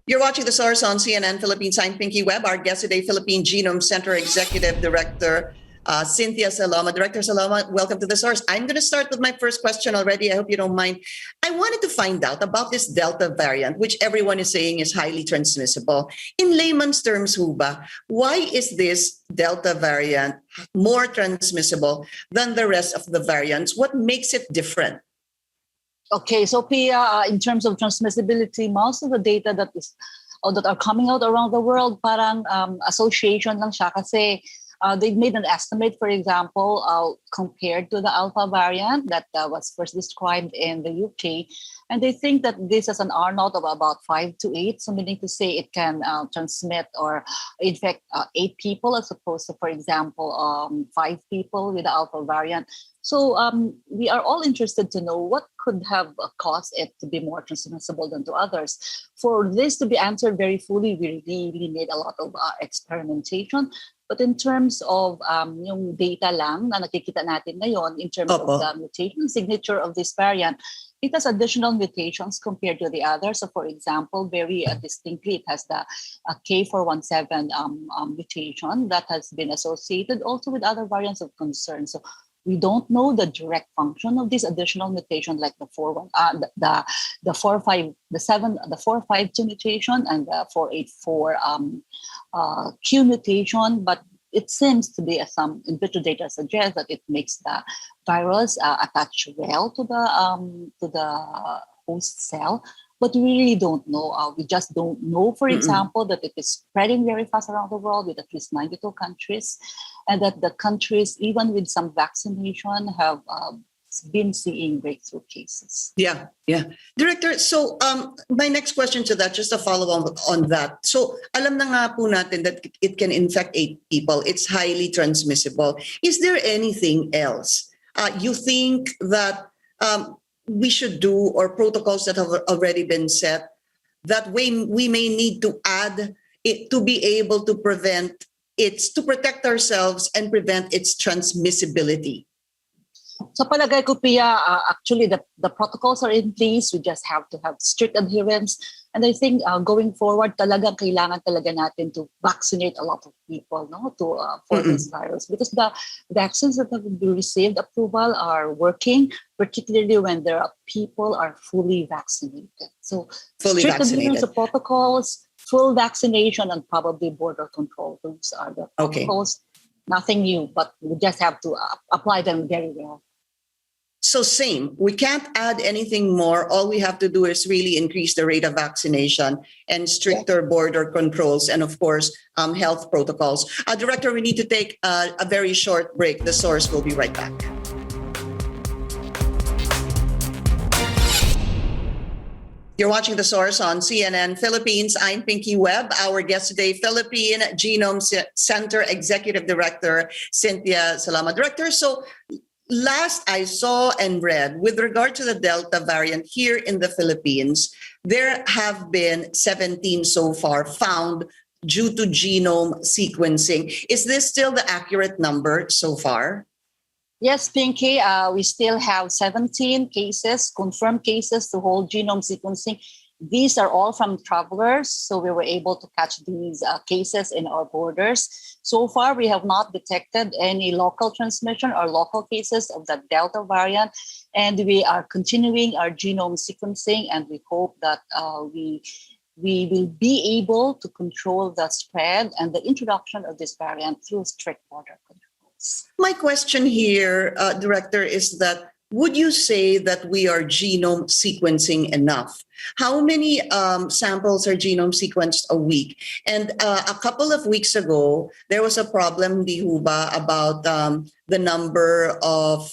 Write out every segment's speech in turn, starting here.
You're watching The Source on CNN Philippines. I'm Pinky Webb. Our guest today, Philippine Genome Center Executive Director Cynthia Saloma. Director Saloma, welcome to The Source. I'm going to start with my first question already. I hope you don't mind. I wanted to find out about this Delta variant, which everyone is saying is highly transmissible. In layman's terms, Huba, why is this Delta variant more transmissible than the rest of the variants? What makes it different? Okay, so Pia, in terms of transmissibility, most of the data that are coming out around the world, parang association lang siya kasi they've made an estimate, for example, compared to the Alpha variant that was first described in the UK. And they think that this has an R0 of about 5 to 8, so meaning to say it can transmit or infect 8 people as opposed to, for example, 5 people with the Alpha variant. So we are all interested to know what could have caused it to be more transmissible than to others. For this to be answered very fully, we really need a lot of experimentation. But in terms of yung data lang na nakikita natin ngayon, in terms of the mutation signature of this variant, it has additional mutations compared to the others. So for example, very distinctly, it has the K417 mutation that has been associated also with other variants of concern. So we don't know the direct function of this additional mutation, like the 452 mutation and the 484 Q mutation, but it seems to be, as some in vitro data suggests, that it makes the virus attach well to the host cell. But we really don't know. We just don't know, for example, that it is spreading very fast around the world with at least 92 countries, and that the countries, even with some vaccination, have been seeing breakthrough cases. Yeah. Director, so my next question to that, just to follow on that. So alam na nga po natin that it can infect 8 people. It's highly transmissible. Is there anything else you think that we should do, or protocols that have already been set that we may need to add it to be able to to protect ourselves and prevent its transmissibility? So palagay ko, Pia, actually the protocols are in place. We just have to have strict adherence. And I think going forward, talagang kailangan talaga natin to vaccinate a lot of people, for this virus. Because the vaccines that have received approval are working, particularly when people are fully vaccinated. So strict adherence of protocols, full vaccination, and probably border control. Those are the protocols. Nothing new, but we just have to apply them very well. So same, we can't add anything more. All we have to do is really increase the rate of vaccination and stricter border controls and, of course, health protocols. Director, we need to take a very short break. The Source will be right back. You're watching The Source on CNN Philippines. I'm Pinky Webb. Our guest today, Philippine Genome Center Executive Director Cynthia Saloma. Director, so last I saw and read, with regard to the Delta variant here in the Philippines, there have been 17 so far found due to genome sequencing. Is this still the accurate number so far? Yes, Pinky, we still have 17 cases, confirmed cases to whole genome sequencing. These are all from travelers, so we were able to catch these cases in our borders. So far, we have not detected any local transmission or local cases of the Delta variant, and we are continuing our genome sequencing, and we hope that we will be able to control the spread and the introduction of this variant through strict border controls. My question here, Director, is that would you say that we are genome sequencing enough? How many samples are genome sequenced a week? And a couple of weeks ago, there was a problem, Huba, about the number of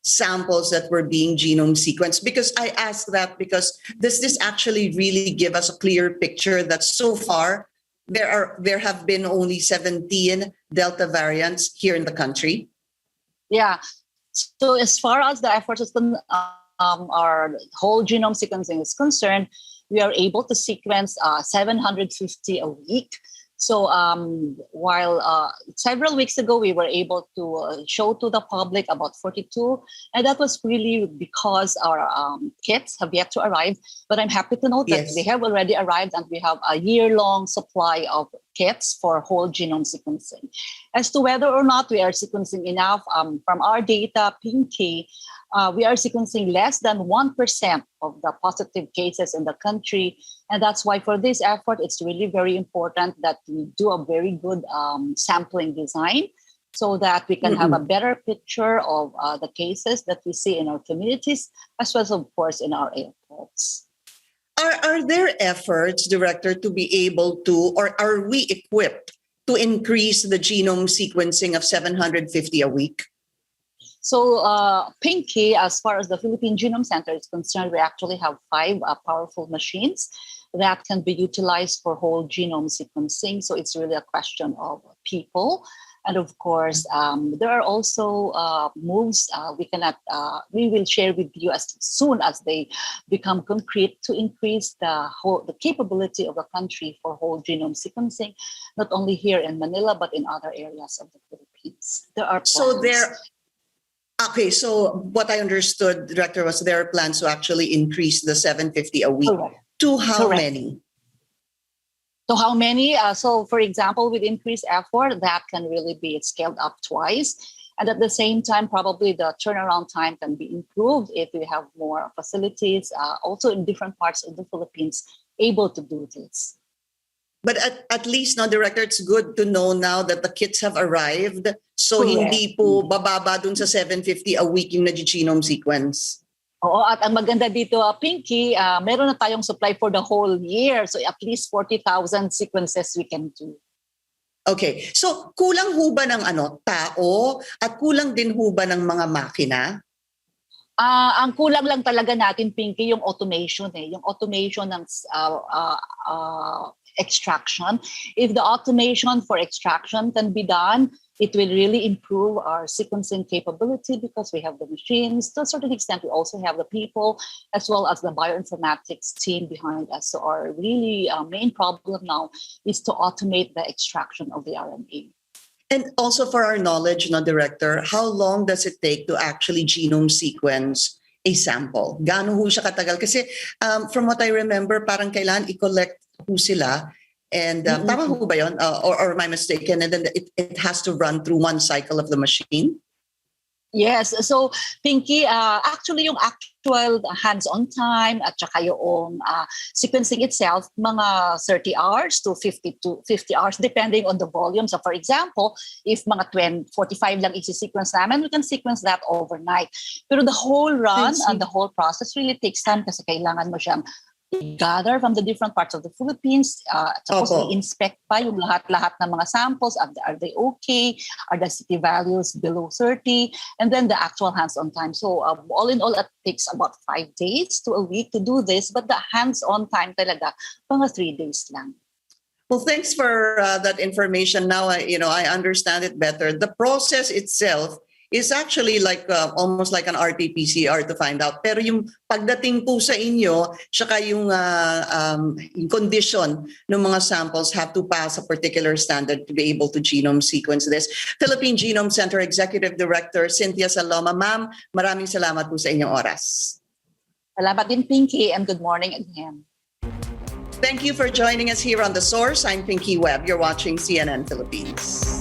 samples that were being genome sequenced. Because I ask that because does this actually really give us a clear picture that so far there have been only 17 Delta variants here in the country? Yeah. So as far as the efforts of our whole genome sequencing is concerned, we are able to sequence 750 a week. So while several weeks ago we were able to show to the public about 42, and that was really because our kits have yet to arrive. But I'm happy to note that Yes. they have already arrived, and we have a year-long supply of kits for whole genome sequencing. As to whether or not we are sequencing enough, from our data, Pinky, we are sequencing less than 1% of the positive cases in the country. And that's why for this effort, it's really very important that we do a very good sampling design so that we can have a better picture of the cases that we see in our communities, as well as, of course, in our airports. Are there efforts, Director, to be able to, or are we equipped to increase the genome sequencing of 750 a week? So, Pinky, as far as the Philippine Genome Center is concerned, we actually have 5 powerful machines that can be utilized for whole genome sequencing. So it's really a question of people. And of course, there are also moves we will share with you as soon as they become concrete to increase the capability of the country for whole genome sequencing, not only here in Manila, but in other areas of the Philippines. There are plans. Okay, so what I understood, Director, was there are plans to actually increase the 750 a week. Correct. To how Correct. many? So how many? So for example, with increased effort, that can really be scaled up twice. And at the same time, probably the turnaround time can be improved if we have more facilities, also in different parts of the Philippines, able to do this. But at least, no, Director, it's good to know now that the kits have arrived. So Correct. hindi po bababa dun sa 750 a week yung nag-genome sequence. Oo, at ang maganda dito, Pinky, meron na tayong supply for the whole year. So at least 40,000 sequences we can do. Okay. So kulang ho ba ng tao at kulang din ho ba ng mga makina? Ang kulang lang talaga natin, Pinky, yung automation. Yung automation ng extraction. If the automation for extraction can be done, it will really improve our sequencing capability because we have the machines. To a certain extent, we also have the people as well as the bioinformatics team behind us. So our really main problem now is to automate the extraction of the RNA. And also for our knowledge, no, Director, how long does it take to actually genome sequence a sample? Gaano ho siya katagal? Kasi from what I remember, parang kailangan i-collect ho sila. And tama ho ba yun? Or am I mistaken? And then it has to run through one cycle of the machine? Yes. So, Pinky, actually yung actual hands-on time at saka yung sequencing itself, mga 30 hours to 50 hours, depending on the volume. So, for example, if mga 45 lang isi-sequence namin, we can sequence that overnight. Pero the whole run and the whole process really takes time kasi kailangan mo siyang gather from the different parts of the Philippines. Tapos i-inspect pa yung lahat-lahat ng mga samples. Are they okay? Are the city values below 30? And then the actual hands-on time. So all in all, it takes about 5 days to a week to do this. But the hands-on time talaga, mga 3 days lang. Well, thanks for that information. Now, I understand it better. The process itself is actually like almost like an RT-PCR to find out. Pero yung pagdating po sa inyo, saka yung condition ng mga samples have to pass a particular standard to be able to genome sequence this. Philippine Genome Center Executive Director Cynthia Saloma. Ma'am, maraming salamat po sa inyong oras. Salamat din, Pinky, and good morning again. Thank you for joining us here on The Source. I'm Pinky Webb. You're watching CNN Philippines.